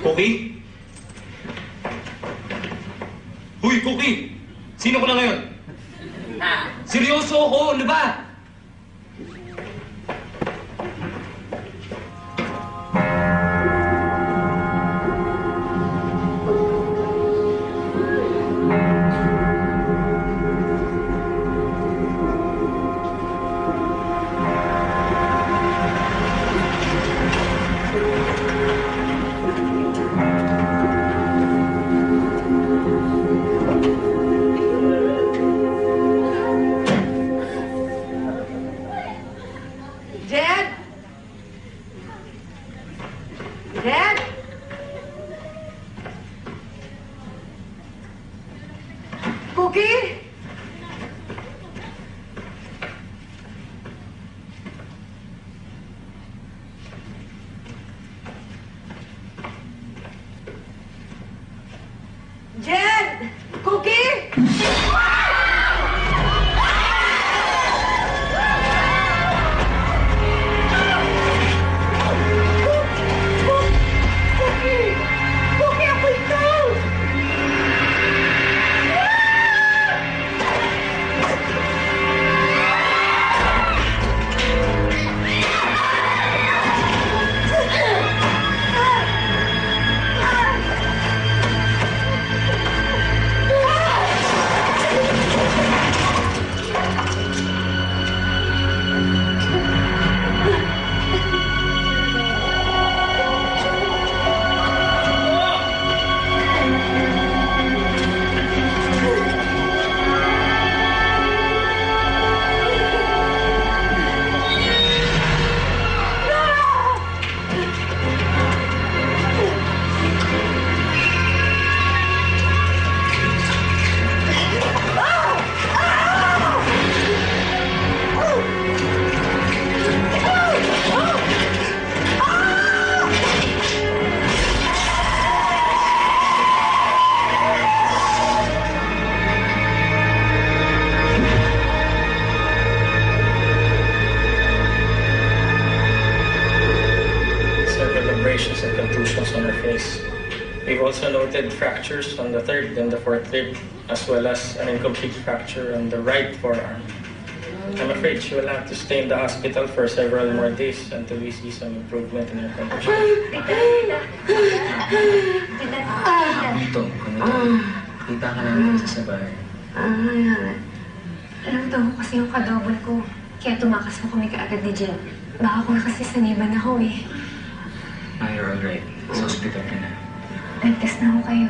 Cookie? Huy, Cookie! Sino ko na ngayon? Seryoso ako, ano ba? And contusions on her face. We've also noted fractures on the third and the fourth rib, as well as an incomplete fracture on the right forearm. I'm afraid she will have to stay in the hospital for several more days until we see some improvement in her condition. Kita ka namin sa bahay. Alam daw kasi yung kadobol ko, kaya tumakas mo kami kaagad ni Jen. Baka ko kasi saniban ako eh. You're alright. Sa hospital ka na. Nag-test na ako kayo.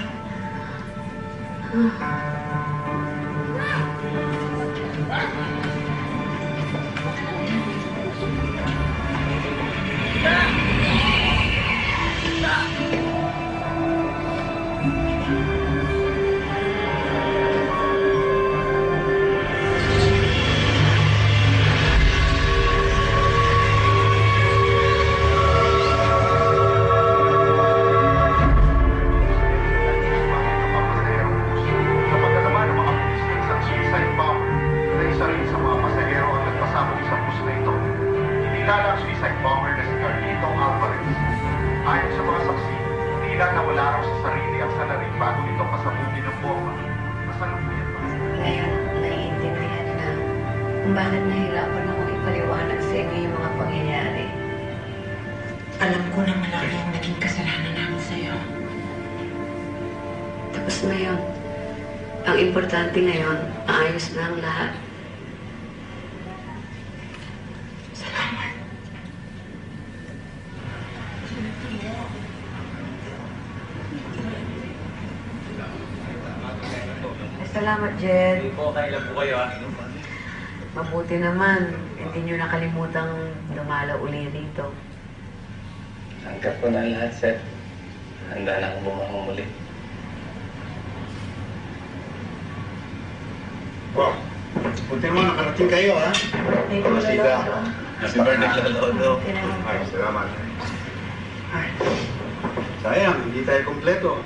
Bakit nahirapan ako ipaliwanag sa inyo yung mga pangyayari? Alam ko na malaki ang naging kasalanan namin sa'yo. Tapos na yun. Ang importante ngayon, maayos na ang lahat. Salamat. Salamat, Jed. Hindi po, kailan po kayo Mabuti naman, hindi nyo nakalimutang dumala uli rito. Hanggat ko na lahat, Seth. Handa na akong bumahong muli. Wow. Buti mo, nakarating kayo, ha? Masika. Happy birthday, Lolo. Ay, salamat. Ay, sayang, hindi tayo kompleto.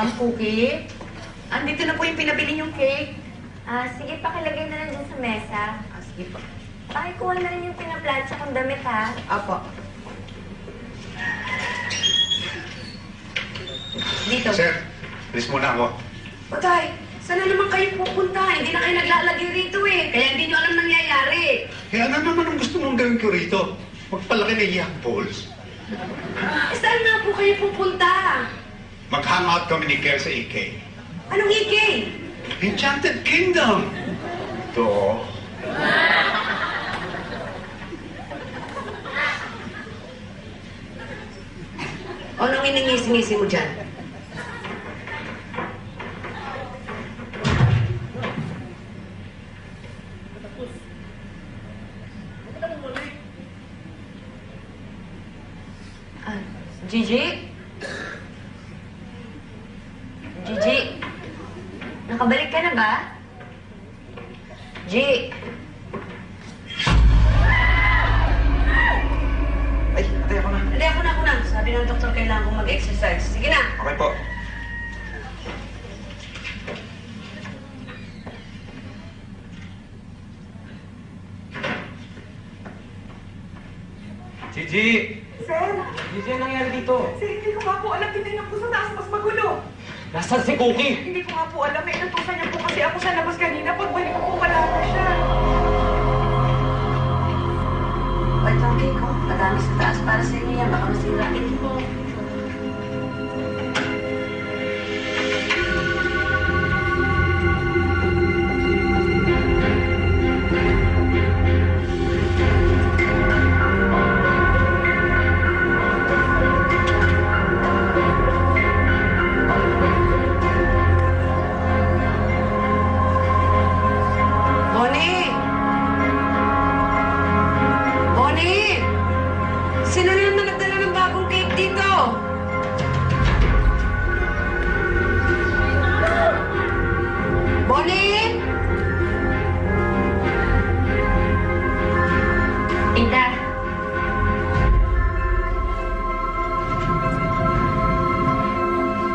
Ma'am Cookie, andito na po yung pinabili niyong cake. Sige, pakilagay na lang dyan sa mesa. Sige po. Pakikuha na rin yung pinaplansya kong damit, ha? Apo. Dito. Sir, alis muna ako. Patay, saan na naman kayo pupunta? Hindi na kayo naglalagay rito eh. Kaya hindi niyo alam nangyayari. Kaya ano naman ang gusto mong gawin ko rito? Magpalaki ng yak balls. Saan nga po kayo pupunta? Mag-hangout kami ni Kel sa EK. Anong EK? Enchanted Kingdom! To. Anong iningisi-ngisi mo dyan? Gigi? Gigi? Nakabalik ka na ba? G? Ay, ate ako na. Hindi, ako na. Sabi ng doktor, kailangan kong mag-exercise. Sige na. Okay po. Gigi! Sir, Gigi, anong nangyari dito? sir, hindi ko nga po alam. Titignan po sa taas, mas magulo. Nasaan si Cookie? Hindi ko nga po alam. May inutusan niya po kasi ako sa labas kanina. Pagbalik ko po, wala na siya. O, ito ang cake ko. Madami sa taas para sa inyo yan. Baka masirain mo. Bonnie! Bonnie! Sino na naman nagdala ng bagong cake dito? Bonnie! Tita,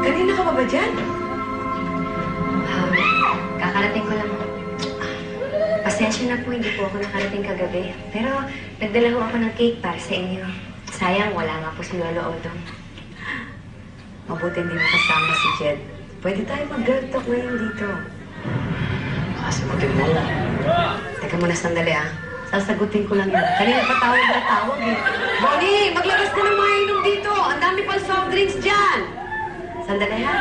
Kanina ka pa ba dyan? Kakarating ko lang. Pasensya na po, hindi po ako nakarating kagabi. Pero nagdala ko ako ng cake para sa inyo. Sayang, wala nga po si Lolo Odong. Mabuti hindi mo kasama si Jed. Pwede tayo mag-girl talk ngayon dito. Sasagutin mo. Teka muna sandali ah. Sasagutin ko lang yun. Kanina pa tawag eh. Bonnie, maglabas ka ng mga inom dito. Ang dami pang soft drinks dyan. Sandali ha.